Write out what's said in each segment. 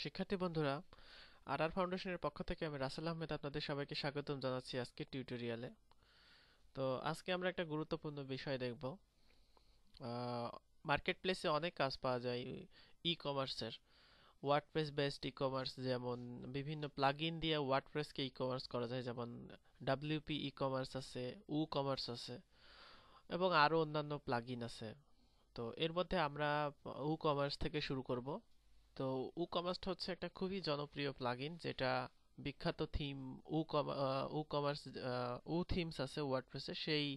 শিক্ষার্থী বন্ধুরা, আর ফাউন্ডেশনের পক্ষ থেকে আমি রাসেল আহমেদ আপনাদের সবাইকে স্বাগতম জানাচ্ছি আজকের টিউটোরিয়ালে। তো আজকে আমরা একটা গুরুত্বপূর্ণ বিষয় দেখব। মার্কেট প্লেসে অনেক কাজ পাওয়া যায় ই কমার্সের। ওয়ার্ডপ্রেস বেসড ই কমার্স, যেমন বিভিন্ন প্লাগইন দিয়ে ওয়ার্ডপ্রেসকে ই কমার্স করা যায়, যেমন ডাব্লিউপি ই কমার্স আছে, উ কমার্স আছে এবং আরও অন্যান্য প্লাগইন আছে। তো এর মধ্যে আমরা উ কমার্স থেকে শুরু করব। তো কমার্স হচ্ছে একটা খুবই জনপ্রিয় প্লাগইন, যেটা বিখ্যাত থিম কমার্স থিমস আছে ওয়ার্ডপ্রেসে, সেই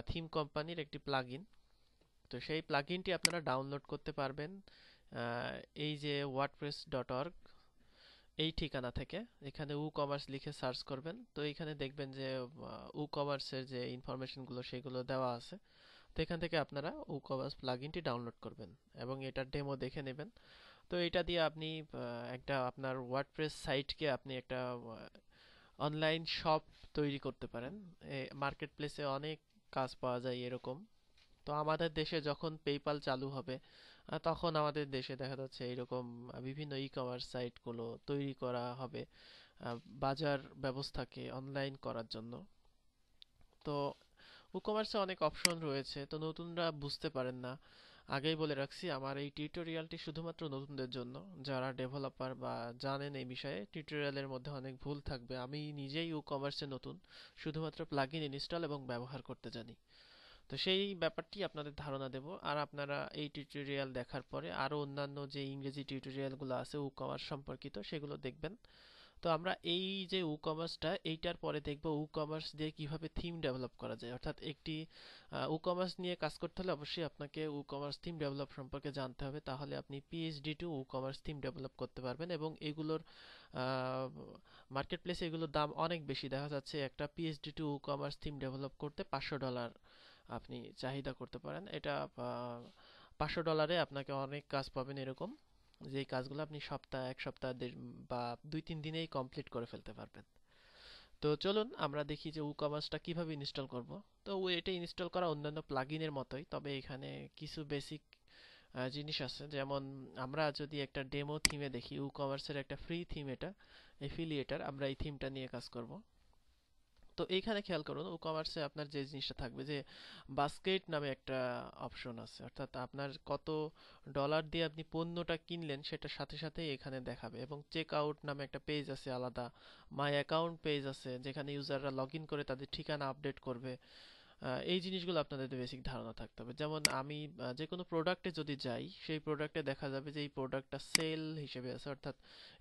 থিম কোম্পানির একটি প্লাগইন। তো সেই প্লাগইনটি আপনারা ডাউনলোড করতে পারবেন এই যে wordpress.org এই ঠিকানা থেকে। এখানে কমার্স লিখে সার্চ করবেন, তো এখানে দেখবেন যে কমার্সের যে ইনফরমেশনগুলো সেগুলো দেওয়া আছে। তো এখান থেকে আপনারা কমার্স প্লাগইনটি ডাউনলোড করবেন এবং এটার ডেমো দেখে নেবেন। তো এটা দিয়ে আপনি একটা আপনার ওয়ার্ডপ্রেস সাইটকে আপনি একটা অনলাইন শপ তৈরি করতে পারেন। মার্কেট প্লেসে অনেক কাজ পাওয়া যায় এরকম। তো আমাদের দেশে যখন পেপাল চালু হবে, তখন আমাদের দেশে দেখা যাচ্ছে এরকম বিভিন্ন ই কমার্স সাইটগুলো তৈরি করা হবে বাজার ব্যবস্থাকে অনলাইন করার জন্য। তো কমার্সে অনেক অপশন রয়েছে, তো নতুনরা বুঝতে পারেন না। আগেই বলে রাখছি, আমার এই টিউটোরিয়ালটি শুধুমাত্র নতুনদের জন্য। যারা ডেভেলপার বা জানেন এই বিষয়ে, টিউটোরিয়ালের মধ্যে অনেক ভুল থাকবে। আমি নিজেই কমার্সে নতুন, শুধুমাত্র প্লাগইন ইনস্টল এবং ব্যবহার করতে জানি। তো সেই ব্যাপারটি আপনাদের ধারণা দেব। আর আপনারা এই টিউটোরিয়াল দেখার পরে আরও অন্যান্য যে ইংরেজি টিউটোরিয়ালগুলো আছে কমার্স সম্পর্কিত, সেগুলো দেখবেন। তো আমরা এই যে কমার্সটা, এইটার পরে দেখব কমার্স দিয়ে কিভাবে থিম ডেভেলপ করা যায়। অর্থাৎ একটি কমার্স নিয়ে কাজ করতে হলে অবশ্যই আপনাকে কমার্স থিম ডেভেলপ সম্পর্কে জানতে হবে, তাহলে আপনি PhD to commerce theme develop করতে পারবেন। এবং এগুলোর মার্কেট প্লেসে এগুলোর দাম অনেক বেশি। দেখা যাচ্ছে একটা PhD to commerce theme develop করতে $500 আপনি চাহিদা করতে পারেন। এটা $500 আপনাকে অনেক কাজ পাবেন এরকম, যেই কাজগুলো আপনি এক সপ্তাহ বা 2-3 দিনেই কমপ্লিট করে ফেলতে পারবেন। তো চলুন আমরা দেখি যে কমার্সটা কিভাবে ইনস্টল করব। তো এটা ইনস্টল করা অন্যান্য প্লাগইনের মতোই, তবে এখানে কিছু বেসিক জিনিস আছে। যেমন আমরা যদি একটা ডেমো থিমে দেখি, কমার্সের একটা ফ্রি থিম, এটা এফিলিয়েটার, আমরা এই থিমটা নিয়ে কাজ করব। তো এইখানে খেয়াল করুন, কমার্সে আপনার যে জিনিসটা থাকবে যে বাস্কেট নামে একটা অপশন আছে। অর্থাৎ আপনার কত ডলার দিয়ে আপনি পণ্যটা কিনলেন সেটার সাথে সাথে এখানে দেখাবে। এবং চেক আউট নামে একটা পেজ আছে আলাদা, মাই অ্যাকাউন্ট পেজ আছে যেখানে ইউজাররা লগ ইন করে তাদের ঠিকানা আপডেট করবে। এই জিনিসগুলো আপনাদের বেসিক ধারণা থাকতে হবে। যেমন আমি যে কোনো প্রোডাক্টে যদি যাই, সেই প্রোডাক্টে দেখা যাবে যে এই প্রোডাক্টটা সেল হিসেবে আছে। অর্থাৎ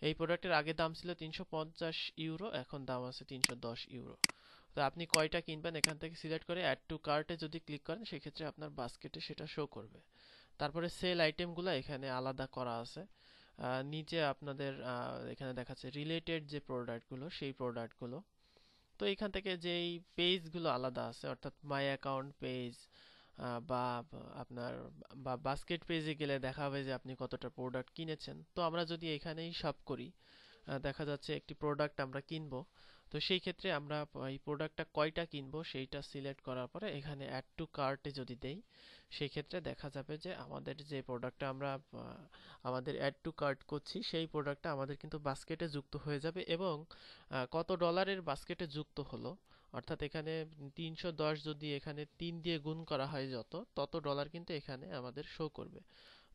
এই প্রোডাক্টের আগে দাম ছিল €350, এখন দাম আছে €310। তো আপনি কয়টা কিনবেন এখান থেকে সিলেক্ট করে অ্যাড টু কার্টে যদি ক্লিক করেন, সেক্ষেত্রে আপনার বাস্কেটে সেটা শো করবে। তারপরে সেল আইটেমগুলো এখানে আলাদা করা আছে। নিচে আপনাদের এখানে দেখাচ্ছে রিলেটেড যে প্রোডাক্টগুলো, সেই প্রোডাক্টগুলো। তো এখান থেকে যেই পেজগুলো আলাদা আছে, অর্থাৎ মাই অ্যাকাউন্ট পেজ বা আপনার বাস্কেট পেজে গেলে দেখা হবে যে আপনি কতটা প্রোডাক্ট কিনেছেন। তো আমরা যদি এখানেই শপ করি, দেখা যাচ্ছে একটি প্রোডাক্ট আমরা কিনবো। তো সেই ক্ষেত্রে আমরা এই প্রোডাক্টটা কয়টা কিনবো সেইটা সিলেক্ট করার পরে এখানে অ্যাড টু কার্টে যদি দেই, সেই ক্ষেত্রে দেখা যাবে যে আমাদের যে প্রোডাক্টটা আমরা আমাদের অ্যাড টু কার্ট করছি, সেই প্রোডাক্টটা আমাদের কিন্তু বাস্কেটে যুক্ত হয়ে যাবে। এবং কত ডলারের বাস্কেটে যুক্ত হলো, অর্থাৎ এখানে 310 যদি এখানে 3 দিয়ে গুণ করা হয়, তত ডলার কিন্তু এখানে আমাদের শো করবে।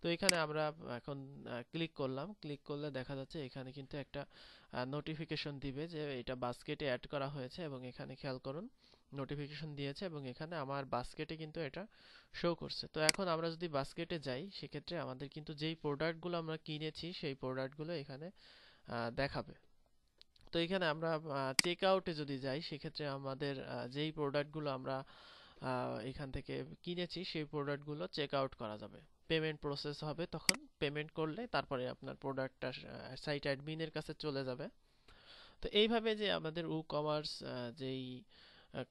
তো এখানে আমরা এখন ক্লিক করলাম, ক্লিক করলে দেখা যাচ্ছে এখানে কিন্তু একটা নোটিফিকেশন দিবে যে এটা বাস্কেটে অ্যাড করা হয়েছে। এবং এখানে খেয়াল করুন, নোটিফিকেশন দিয়েছে এবং এখানে আমার বাস্কেটে কিন্তু এটা শো করছে। তো এখন আমরা যদি বাস্কেটে যাই, সেক্ষেত্রে আমাদের কিন্তু যেই প্রোডাক্টগুলো আমরা কিনেছি সেই প্রোডাক্টগুলো এখানে দেখাবে। তো এখানে আমরা চেক আউটে যদি যাই, সেক্ষেত্রে আমাদের যেই প্রোডাক্টগুলো আমরা এখান থেকে কিনেছি সেই প্রোডাক্টগুলো চেক আউট করা যাবে। পেমেন্ট প্রসেস হবে, তখন পেমেন্ট করলে তারপরে আপনার প্রোডাক্টটা সাইট অ্যাডমিনের কাছে চলে যাবে। তো এইভাবে যে আমাদের কমার্স যেই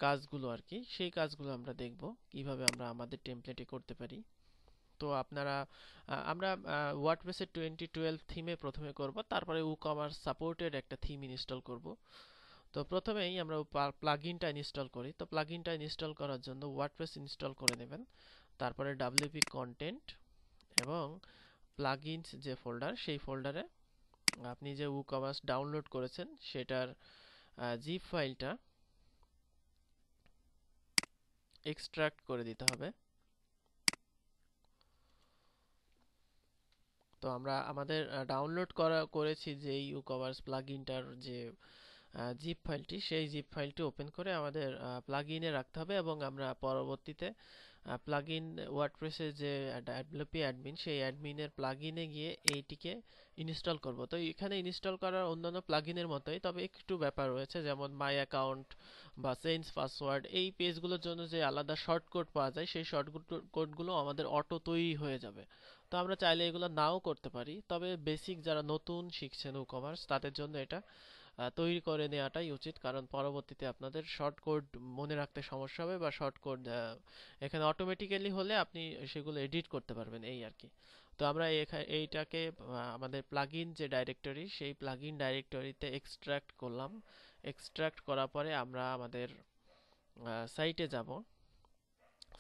কাজগুলো আর কি, সেই কাজগুলো আমরা দেখব কিভাবে আমরা আমাদের টেমপ্লেটে করতে পারি। তো আপনারা আমরা ওয়ার্ডপ্রেসের 2012 থিমে প্রথমে করব, তারপরে কমার্স সাপোর্টেড একটা থিম ইনস্টল করব। তো প্রথমেই আমরা প্লাগইনটা ইনস্টল করি। তো প্লাগইনটা ইনস্টল করার জন্য ওয়ার্ডপ্রেস ইনস্টল করে নেবেন, তারপরে ডাব্লিউপি কন্টেন্ট এবং প্লাগইনস যে ফোল্ডার, সেই ফোল্ডারে আপনি যে WooCommerce ডাউনলোড করেছেন সেটার জিপ ফাইলটা এক্সট্রাক্ট করে দিতে হবে। তো আমরা আমাদের ডাউনলোড করেছি যে WooCommerce প্লাগইনটার যে জিপ ফাইলটি, সেই জিপ ফাইলটি ওপেন করে আমাদের প্লাগইনে রাখতে হবে এবং আমরা পরবর্তীতে প্লাগইন ওয়ার্ডপ্রেসের যে ডব্লিউপি অ্যাডমিন, সেই অ্যাডমিনের প্লাগইনে গিয়ে এইটিকে ইনস্টল করব। তো এখানে ইনস্টল করার অন্যান্য প্লাগইনের মতোই, তবে একটু ব্যাপার রয়েছে, যেমন মাই অ্যাকাউন্ট বা চেঞ্জ পাসওয়ার্ড, এই পেজগুলোর জন্য যে আলাদা শর্টকাট পাওয়া যায় সেই শর্টকাটগুলো আমাদের অটো তৈরি হয়ে যাবে। তো আমরা চাইলে এগুলো নাও করতে পারি, তবে বেসিক যারা নতুন শিখছেন WooCommerce তাদের জন্য এটা তৈরি করে নেওয়াটাই উচিত, কারণ পরবর্তীতে আপনাদের শর্ট কোড মনে রাখতে সমস্যা হবে, বা শর্ট কোড এখানে অটোমেটিক্যালি হলে আপনি সেগুলো এডিট করতে পারবেন, এই আর কি। তো আমরা এইটাকে আমাদের প্লাগইন যে ডাইরেক্টরি, সেই প্লাগইন ডাইরেক্টরিতে এক্সট্রাক্ট করলাম। এক্সট্রাক্ট করার পরে আমরা আমাদের সাইটে যাব।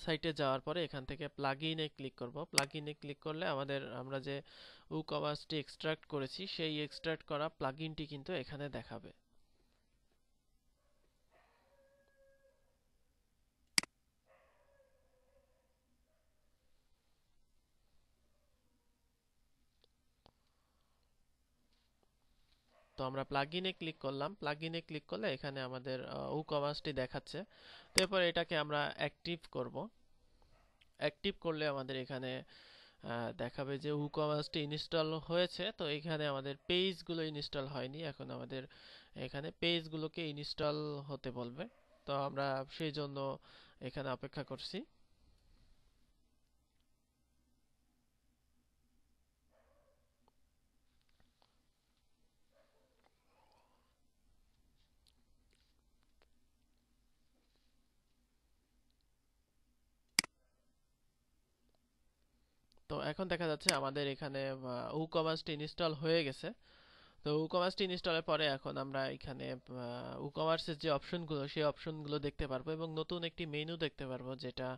সাইটে যাওয়ার পরে এখান থেকে প্লাগইনে ক্লিক করব। প্লাগইনে ক্লিক করলে আমরা যে WooCommerce টি এক্সট্রাক্ট করেছি সেই এক্সট্রাক্ট করা প্লাগইনটি কিন্তু এখানে দেখাবে। তো আমরা প্লাগইনে ক্লিক করলাম। প্লাগইনে ক্লিক করলে এখানে আমাদের WooCommerce টি দেখাচ্ছে। তো এরপর এটাকে আমরা অ্যাক্টিভ করব। অ্যাক্টিভ করলে আমাদের এখানে দেখাবে যে WooCommerce টি ইনস্টল হয়েছে। তো এখানে আমাদের পেজগুলো ইনস্টল হয়নি, এখন আমাদের এখানে পেজগুলোকে ইনস্টল হতে বলবে। তো আমরা সেই জন্য এখানে অপেক্ষা করছি। তো এখন দেখা যাচ্ছে আমাদের এখানে WooCommerce টি ইনস্টল হয়ে গেছে। তো WooCommerce টি ইনস্টলের পরে এখন আমরা এখানে WooCommerce এর যে অপশনগুলো, সেই অপশনগুলো দেখতে পারবো এবং নতুন একটি মেনু দেখতে পারবো যেটা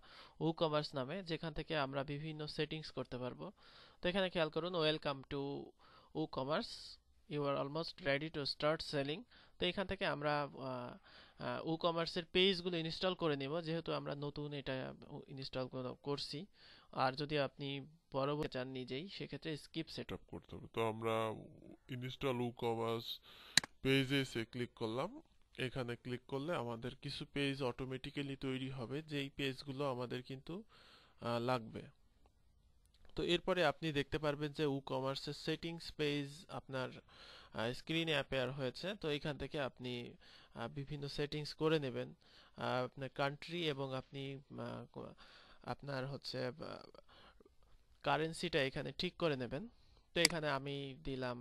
WooCommerce নামে, যেখান থেকে আমরা বিভিন্ন সেটিংস করতে পারবো। তো এখানে খেয়াল করুন, welcome to WooCommerce, you are almost ready to start selling. তো এখান থেকে আমরা WooCommerce এর পেজগুলো ইনস্টল করে নিব, যেহেতু আমরা নতুন এটা ইনস্টল করছি। আর যদি আপনি পরবর্তী চান নিজেই, সেক্ষেত্রে স্কিপ সেট সেটআপ করতে হবে। তো আমরা ইনস্টল WooCommerce পেজে এসে ক্লিক করলাম। এখানে ক্লিক করলে আমাদের কিছু পেজ অটোমেটিক্যালি তৈরি হবে, যেই পেজগুলো আমাদের কিন্তু লাগবে। তো এরপরে আপনি দেখতে পারবেন যে WooCommerce এর সেটিংস পেজ আপনার স্ক্রিনে অ্যাপেয়ার হয়েছে। তো এখান থেকে আপনি বিভিন্ন সেটিংস করে নেবেন। আপনার কান্ট্রি এবং আপনি আপনার হচ্ছে কারেন্সিটা এখানে ঠিক করে নেবেন। তো এখানে আমি দিলাম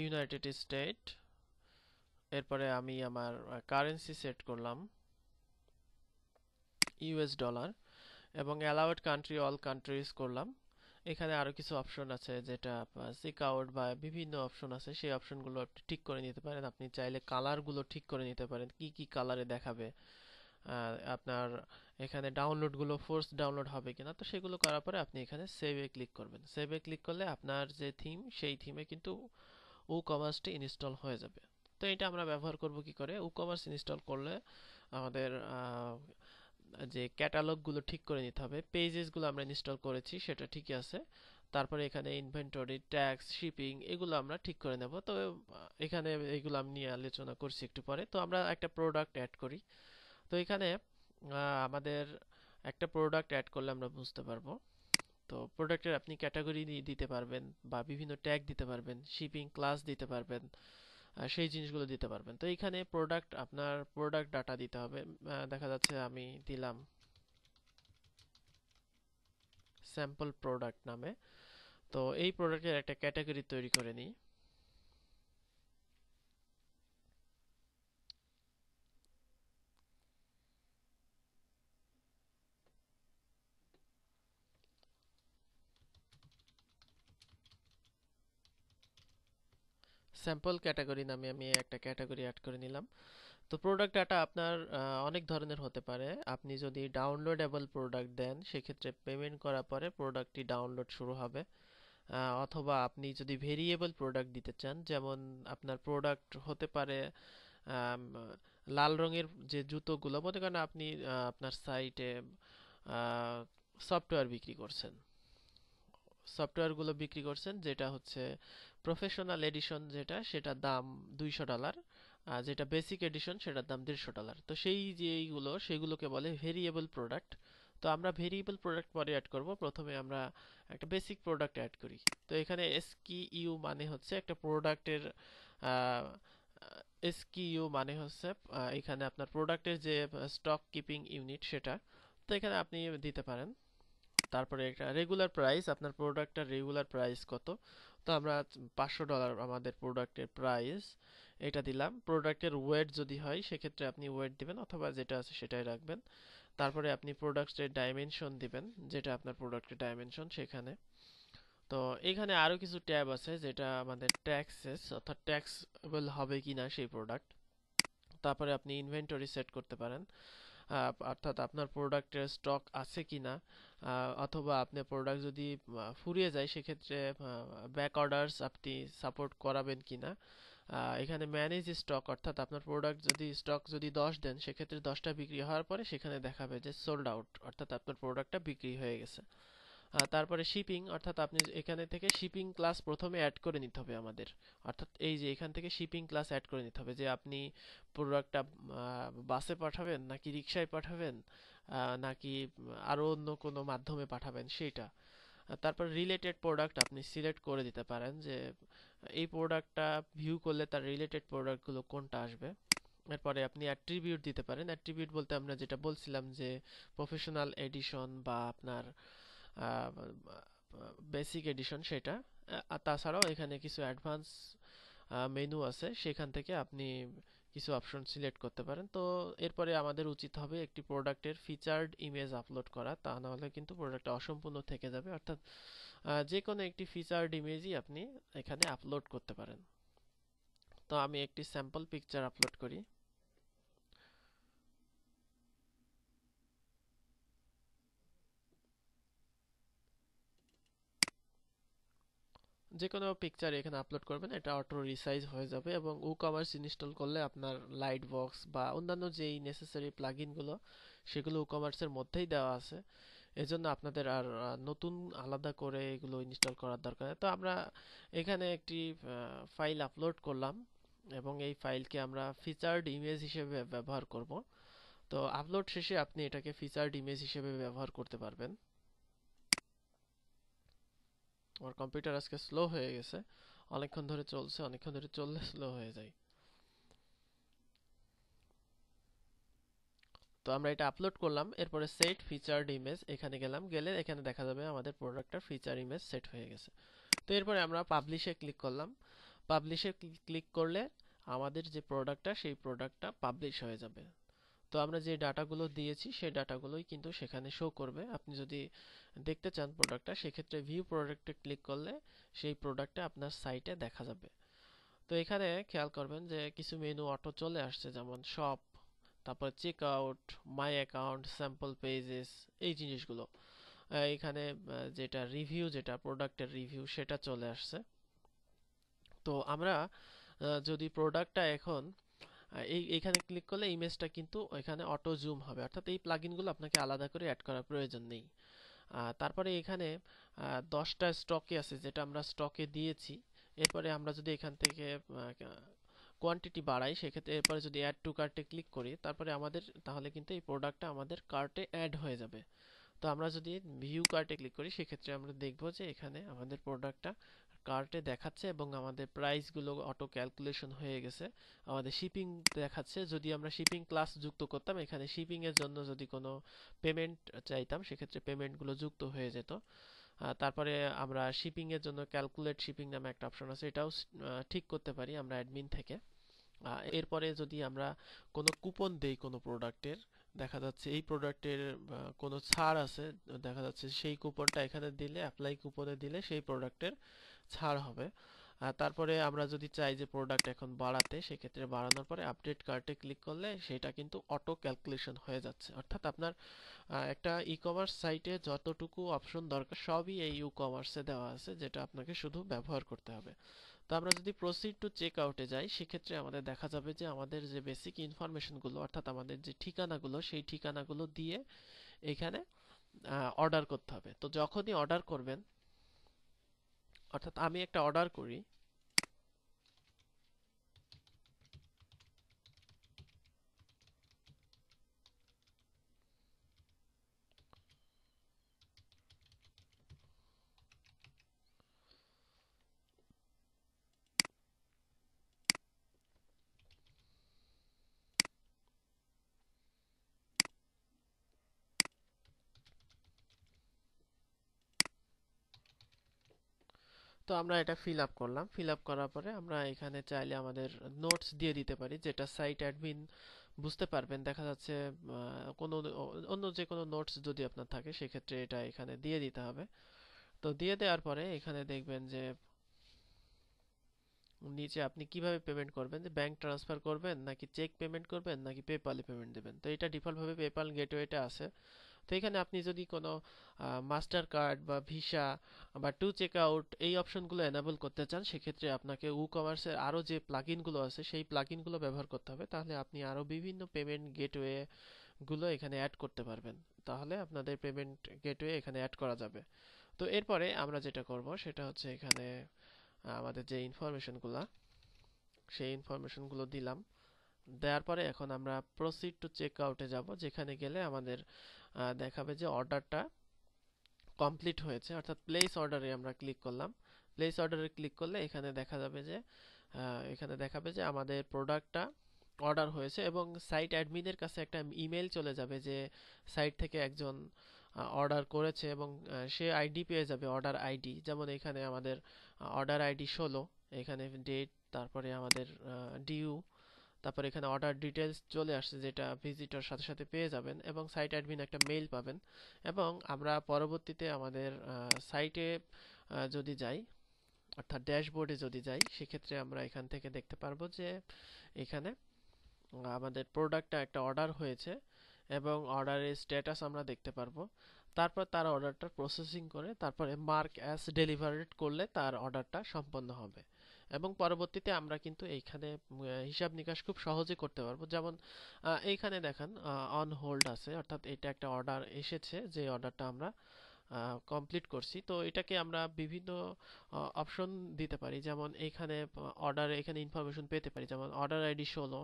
ইউনাইটেড স্টেট। এরপরে আমি আমার কারেন্সি সেট করলাম US ডলার এবং অ্যালাউড কান্ট্রি অল কান্ট্রিজ করলাম। এখানে আরো কিছু অপশন আছে, যেটা চেক আউট বা বিভিন্ন অপশন আছে, সেই অপশনগুলো আপনি ঠিক করে নিতে পারেন। আপনি চাইলে কালারগুলো ঠিক করে নিতে পারেন, কি কি কালারে দেখাবে আপনার এখানে ডাউনলোডগুলো ফোর্স ডাউনলোড হবে কিনা। তো সেগুলো করার পরে আপনি এখানে সেভে ক্লিক করবেন। সেভে ক্লিক করলে আপনার যে থিম, সেই থিমে কিন্তু WooCommerce টি ইনস্টল হয়ে যাবে। তো এটা আমরা ব্যবহার করব কি করে? WooCommerce ইনস্টল করলে আমাদের যে ক্যাটালগুলো ঠিক করে নিতে হবে। পেজেসগুলো আমরা ইনস্টল করেছি, সেটা ঠিকই আছে। তারপরে এখানে ইনভেন্টরি, ট্যাক্স, শিপিং, এগুলো আমরা ঠিক করে নেব। তো এখানে এগুলো আমি নিয়ে আলোচনা করছি একটু পরে। তো আমরা একটা প্রোডাক্ট অ্যাড করি। তো এখানে আমাদের একটা প্রোডাক্ট অ্যাড করলে আমরা বুঝতে পারবো। তো প্রোডাক্টের আপনি ক্যাটাগরি দিতে পারবেন বা বিভিন্ন ট্যাগ দিতে পারবেন, শিপিং ক্লাস দিতে পারবেন, সেই জিনিসগুলো দিতে পারবেন। তো এইখানে আপনার প্রোডাক্ট ডাটা দিতে হবে। দেখা যাচ্ছে আমি দিলাম স্যাম্পল প্রোডাক্ট নামে। তো এই প্রোডাক্টের একটা ক্যাটাগরি তৈরি করে নিই। স্যাম্পল ক্যাটাগরি নামে আমি একটা ক্যাটাগরি অ্যাড করে নিলাম। তো প্রোডাক্ট ডাটা আপনার অনেক ধরনের হতে পারে। আপনি যদি ডাউনলোডেবল প্রোডাক্ট দেন সেক্ষেত্রে পেমেন্ট করার পরে প্রোডাক্টটি ডাউনলোড শুরু হবে। অথবা আপনি যদি ভেরিয়েবল প্রোডাক্ট দিতে চান, যেমন আপনার প্রোডাক্ট হতে পারে আম, লাল রঙের যে জুতোগুলো, মনে করেন আপনি আপনার সাইটে সফটওয়্যার বিক্রি করছেন, সফটওয়্যারগুলো বিক্রি করছেন, যেটা হচ্ছে প্রফেশনাল এডিশন, যেটা সেটার দাম $200, আর যেটা বেসিক এডিশন সেটার দাম $150। তো সেই যেইগুলো সেগুলোকে বলে ভেরিয়েবল প্রোডাক্ট। তো আমরা ভেরিয়েবল প্রোডাক্ট পরে অ্যাড করব, প্রথমে আমরা একটা বেসিক প্রোডাক্ট অ্যাড করি। তো এখানে এসকিইউ মানে হচ্ছে একটা প্রোডাক্টের এসকিইউ মানে হচ্ছে এখানে আপনার প্রোডাক্টের যে স্টক কিপিং ইউনিট সেটা। তো এখানে আপনি দিতে পারেন। তারপরে একটা রেগুলার প্রাইস, আপনার প্রোডাক্টটার রেগুলার প্রাইস কত। তো আমরা $500 আমাদের প্রোডাক্টের প্রাইস, এটা দিলাম। প্রোডাক্টের ওয়েট যদি হয় সেক্ষেট্রে আপনি ওয়েট দিবেন, অথবা যেটা আছে সেটাই রাখবেন। তারপরে আপনি প্রোডাক্টের ডাইমেনশন দিবেন, যেটা আপনার প্রোডাক্টের ডাইমেনশন সেখানে। তো এখানে আরো কিছু ট্যাব আছে যেটা আমাদের ট্যাক্সেস, অর্থাৎ ট্যাক্সেবল হবে কিনা সেই প্রোডাক্ট। তারপরে আপনি ইনভেন্টরি সেট করতে পারেন, অর্থাৎ আপনার প্রোডাক্টের স্টক আছে কিনা, অথবা আপনার প্রোডাক্ট যদি ফুরিয়ে যায় সেক্ষেত্রে ব্যাক অর্ডারস আপনি সাপোর্ট করাবেন কিনা। এখানে ম্যানেজ স্টক, অর্থাৎ আপনার প্রোডাক্ট যদি স্টক যদি 10 দেন সেক্ষেত্রে 10টা বিক্রি হওয়ার পরে সেখানে দেখাবে যে সোল্ড আউট, অর্থাৎ আপনার প্রোডাক্টটা বিক্রি হয়ে গেছে। তারপরে শিপিং, অর্থাৎ আপনি এখানে থেকে শিপিং ক্লাস প্রথমে অ্যাড করে নিতে হবে আমাদের। অর্থাৎ এই যে এখান থেকে শিপিং ক্লাস অ্যাড করে নিতে হবে, যে আপনি প্রোডাক্টটা বাসে পাঠাবেন নাকি রিক্সায় পাঠাবেন, নাকি আরো অন্য কোনো মাধ্যমে পাঠাবেন সেইটা। তারপর রিলেটেড প্রোডাক্ট আপনি সিলেক্ট করে দিতে পারেন, যে এই প্রোডাক্টটা ভিউ করলে তার রিলেটেড প্রোডাক্টগুলো কোনটা আসবে। এরপরে আপনি অ্যাট্রিবিউট দিতে পারেন। অ্যাট্রিবিউট বলতে আমরা যেটা বলছিলাম যে প্রফেশনাল এডিশন বা আপনার বেসিক এডিশন সেটা। আর তাছাড়াও এখানে কিছু অ্যাডভান্স মেনু আছে, সেখান থেকে আপনি কিছু অপশন সিলেক্ট করতে পারেন। তো এরপরে আমাদের উচিত হবে একটি প্রোডাক্টের ফিচার্ড ইমেজ আপলোড করা, তা না হলে কিন্তু প্রোডাক্টটা অসম্পূর্ণ থেকে যাবে। অর্থাৎ যে কোনো একটি ফিচার্ড ইমেজই আপনি এখানে আপলোড করতে পারেন। তো আমি একটি স্যাম্পল পিকচার আপলোড করি। যে কোনো পিকচার এখানে আপলোড করবেন, এটা অটো রিসাইজ হয়ে যাবে। এবং কমার্স ইনস্টল করলে আপনার লাইট বক্স বা অন্যান্য যেই নেসেসারি প্লাগইনগুলো সেগুলো কমার্সের মধ্যেই দেওয়া আছে, এজন্য আপনাদের আর নতুন আলাদা করে এগুলো ইনস্টল করার দরকার নেই। তো আমরা এখানে একটি ফাইল আপলোড করলাম, এবং এই ফাইলকে আমরা ফিচার্ড ইমেজ হিসেবে ব্যবহার করব। তো আপলোড শেষে আপনি এটাকে ফিচার্ড ইমেজ হিসেবে ব্যবহার করতে পারবেন। আমার কম্পিউটার আজকে স্লো হয়ে গেছে, অনেকক্ষণ ধরে চলছে, অনেকক্ষণ ধরে চললে স্লো হয়ে যায়। তো আমরা এটা আপলোড করলাম, এরপরে সেট ফিচার্ড ইমেজ এখানে গেলাম, গেলে এখানে দেখা যাবে আমাদের প্রোডাক্টটার ফিচার ইমেজ সেট হয়ে গেছে। তো এরপরে আমরা পাবলিশে ক্লিক করলাম। পাবলিশে ক্লিক করলে আমাদের যে প্রোডাক্টটা সেই প্রোডাক্টটা পাবলিশ হয়ে যাবে। তো আমরা যে ডাটাগুলো দিয়েছি সেই ডাটাগুলোই কিন্তু সেখানে শো করবে। আপনি যদি দেখতে চান প্রোডাক্টটা, সেক্ষেত্রে ভিউ প্রোডাক্টে ক্লিক করলে সেই প্রোডাক্টটা আপনার সাইটে দেখা যাবে। তো এখানে খেয়াল করবেন যে কিছু মেনু অটো চলে আসছে, যেমন শপ, তারপর check out, my account, sample pages, এই জিনিসগুলো। এখানে যেটা রিভিউ, যেটা প্রোডাক্টের রিভিউ সেটা চলে আসছে। তো আমরা যদি প্রোডাক্টটা এখন এইখানে ক্লিক করলে ইমেজটা কিন্তু এখানে অটো জুম হবে, অর্থাৎ এই প্লাগইনগুলো আপনাকে আলাদা করে অ্যাড করার প্রয়োজন নেই। তারপরে এখানে 10টা স্টকে আছে, যেটা আমরা স্টকে দিয়েছি। এরপরে আমরা যদি এখান থেকে কোয়ান্টিটি বাড়াই, সেক্ষেত্রে এরপরে যদি অ্যাড টু কার্টে ক্লিক করি, তারপরে আমাদের তাহলে কিন্তু এই প্রোডাক্টটা আমাদের কার্টে অ্যাড হয়ে যাবে। তো আমরা যদি ভিউ কার্টে ক্লিক করি, সেক্ষেত্রে আমরা দেখব যে এখানে আমাদের প্রোডাক্টটা কার্টে দেখাচ্ছে, এবং আমাদের প্রাইসগুলো অটো ক্যালকুলেশন হয়ে গেছে। আমাদের শিপিং দেখাচ্ছে, যদি আমরা শিপিং ক্লাস যুক্ত করতাম, এখানে শিপিং এর জন্য যদি কোনো পেমেন্ট চাইতাম সেক্ষেত্রে পেমেন্টগুলো যুক্ত হয়ে যেত। তারপরে আমরা শিপিং এর জন্য ক্যালকুলেট শিপিং নামে একটা অপশন আছে, এটাও ঠিক করতে পারি আমরা অ্যাডমিন থেকে। এরপরে যদি আমরা কোনো কুপন দেই কোনো প্রোডাক্টের, দেখা যাচ্ছে এই প্রোডাক্টের কোনো ছাড় আছে, দেখা যাচ্ছে সেই কুপনটা এখানে দিলে, অ্যাপ্লাই কুপনে দিলে সেই প্রোডাক্টের ছাড় হবে। আর তারপরে আমরা যদি চাই যে প্রোডাক্ট এখন বাড়াতে, সেক্ষেত্রে বাড়ানোর পরে আপডেট কার্টে ক্লিক করলে সেটা কিন্তু অটো ক্যালকুলেশন হয়ে যাচ্ছে। অর্থাৎ আপনার একটা ই কমার্স সাইটে যতটুকু অপশন দরকার সবই এই ইউ কমার্সে দেওয়া আছে, যেটা আপনাকে শুধু ব্যবহার করতে হবে। তো আমরা যদি প্রসিড টু চেক আউটে যাই, সেক্ষেত্রে আমাদের দেখা যাবে যে আমাদের যে বেসিক ইনফরমেশনগুলো, অর্থাৎ আমাদের যে ঠিকানাগুলো, সেই ঠিকানাগুলো দিয়ে এখানে অর্ডার করতে হবে। তো যখনই অর্ডার করবেন, অর্থাৎ আমি একটা অর্ডার করি, তো আমরা এটা ফিল আপ করলাম। ফিল আপ করার পরে আমরা এখানে চাইলে আমাদের নোটস দিয়ে দিতে পারি, যেটা সাইট অ্যাডমিন বুঝতে পারবেন। দেখা যাচ্ছে কোনো অন্য যে কোনো নোটস যদি আপনার থাকে, সেক্ষেত্রে এটা এখানে দিয়ে দিতে হবে। তো দিয়ে দেওয়ার পরে এখানে দেখবেন যে নিচে আপনি কিভাবে পেমেন্ট করবেন, যে ব্যাংক ট্রান্সফার করবেন নাকি চেক পেমেন্ট করবেন নাকি পেপালে পেমেন্ট দেবেন। তো এটা ডিফল্ট ভাবে পেপাল গেটওয়েতে আছে। তো এখানে আপনি যদি কোনো মাস্টার কার্ড বা ভিসা বা টু চেক আউট এই অপশনগুলো এনাবল করতে চান, সেক্ষেত্রে আপনাকে ই কমার্সের আরও যে প্লাগইনগুলো আছে সেই প্লাগইনগুলো ব্যবহার করতে হবে। তাহলে আপনি আরও বিভিন্ন পেমেন্ট গেটওয়ে গুলো এখানে অ্যাড করতে পারবেন। তাহলে আপনাদের পেমেন্ট গেটওয়ে এখানে অ্যাড করা যাবে। তো এরপরে আমরা যেটা করব সেটা হচ্ছে এখানে আমাদের যে ইনফরমেশনগুলো, সেই ইনফরমেশনগুলো দিলাম। দেওয়ার পরে এখন আমরা প্রসিড টু চেক আউটে যাব, যেখানে গেলে আমাদের দেখাবে যে অর্ডারটা কমপ্লিট হয়েছে। অর্থাৎ প্লেস অর্ডারে আমরা ক্লিক করলাম। প্লেস অর্ডারে ক্লিক করলে এখানে দেখা যাবে যে এখানে দেখাবে যে আমাদের প্রোডাক্টটা অর্ডার হয়েছে, এবং সাইট অ্যাডমিনের কাছে একটা ইমেল চলে যাবে যে সাইট থেকে একজন অর্ডার করেছে, এবং সে আইডি পেয়ে যাবে, অর্ডার আইডি। যেমন এখানে আমাদের অর্ডার আইডি 16, এখানে ডেট, তারপরে আমাদের ডিউ, তারপর এখানে অর্ডার ডিটেলস চলে আসছে, যেটা ভিজিটর সাথে সাথে পেয়ে যাবেন, এবং সাইট অ্যাডমিন একটা মেইল পাবেন। এবং আমরা পরবর্তীতে আমাদের সাইটে যদি যাই, অর্থাৎ ড্যাশবোর্ডে যদি যাই, সেক্ষেত্রে আমরা এখান থেকে দেখতে পারবো যে এখানে আমাদের প্রোডাক্টটা একটা অর্ডার হয়েছে, এবং অর্ডারের স্ট্যাটাস আমরা দেখতে পারবো। তারপর তার অর্ডারটা প্রসেসিং করে তারপরে মার্ক অ্যাজ ডেলিভারেড করলে তার অর্ডারটা সম্পন্ন হবে। এবং পরবর্তীতে আমরা কিন্তু এইখানে হিসাব নিকাশ খুব সহজে করতে পারবো। যেমন এইখানে দেখেন অন হোল্ড আছে, অর্থাৎ এটা একটা অর্ডার এসেছে, যে অর্ডারটা আমরা কমপ্লিট করছি। তো এটাকে আমরা বিভিন্ন অপশন দিতে পারি। যেমন এখানে অর্ডার, এখানে ইনফরমেশন পেতে পারি, যেমন order ID 16,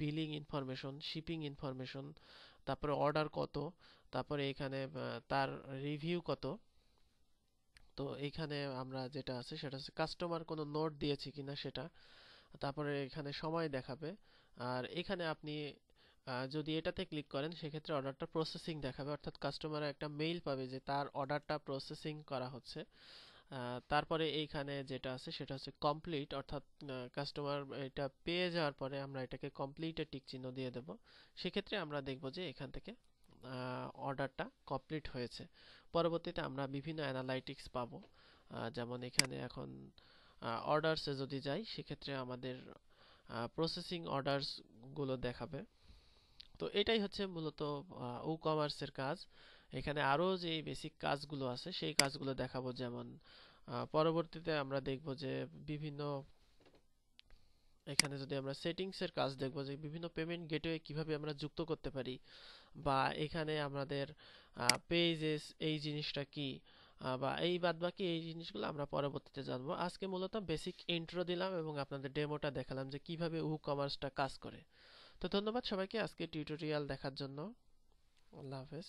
billing information, shipping information, তারপরে অর্ডার কত, তারপরে এখানে তার রিভিউ কত। তো এইখানে আমরা যেটা আছে সেটা হচ্ছে কাস্টমার কোনো নোট দিয়েছে কিনা সেটা, তারপরে এখানে সময় দেখাবে। আর এখানে আপনি যদি এটাতে ক্লিক করেন, সেক্ষেত্রে অর্ডারটা প্রসেসিং দেখাবে, অর্থাৎ কাস্টমার একটা মেইল পাবে যে তার অর্ডারটা প্রসেসিং করা হচ্ছে। তারপরে এইখানে যেটা আছে সেটা হচ্ছে কমপ্লিট, অর্থাৎ কাস্টমার এটা পেয়ে যাওয়ার পরে আমরা এটাকে কমপ্লিটে টিক চিহ্ন দিয়ে দেব। সেক্ষেত্রে আমরা দেখব যে এখান থেকে অর্ডারটা কমপ্লিট হয়েছে। পরবর্তীতে আমরা বিভিন্ন অ্যানালাইটিক্স পাবো। যেমন এখানে এখন অর্ডারসে যদি যাই, সেক্ষেত্রে আমাদের প্রসেসিং অর্ডারস গুলো দেখাবে। তো এটাই হচ্ছে মূলত ই কমার্সের কাজ। এখানে আরো যে বেসিক কাজগুলো আছে সেই কাজগুলো দেখাবো। যেমন পরবর্তীতে আমরা দেখব যে বিভিন্ন, এখানে যদি আমরা সেটিংস এর কাজ দেখব, যে বিভিন্ন পেমেন্ট গেটওয়ে কিভাবে আমরা যুক্ত করতে পারি, বা এখানে আমাদের পেজেস এই জিনিসটা কি, বা এই বাদবাকি এই জিনিসগুলো আমরা পরবর্তীতে জানবো। আজকে মূলত বেসিক ইন্ট্রো দিলাম এবং আপনাদের ডেমোটা দেখালাম যে কিভাবে ই কমার্সটা কাজ করে। তো ধন্যবাদ সবাইকে আজকে টিউটোরিয়াল দেখার জন্য। আল্লাহ হাফেজ।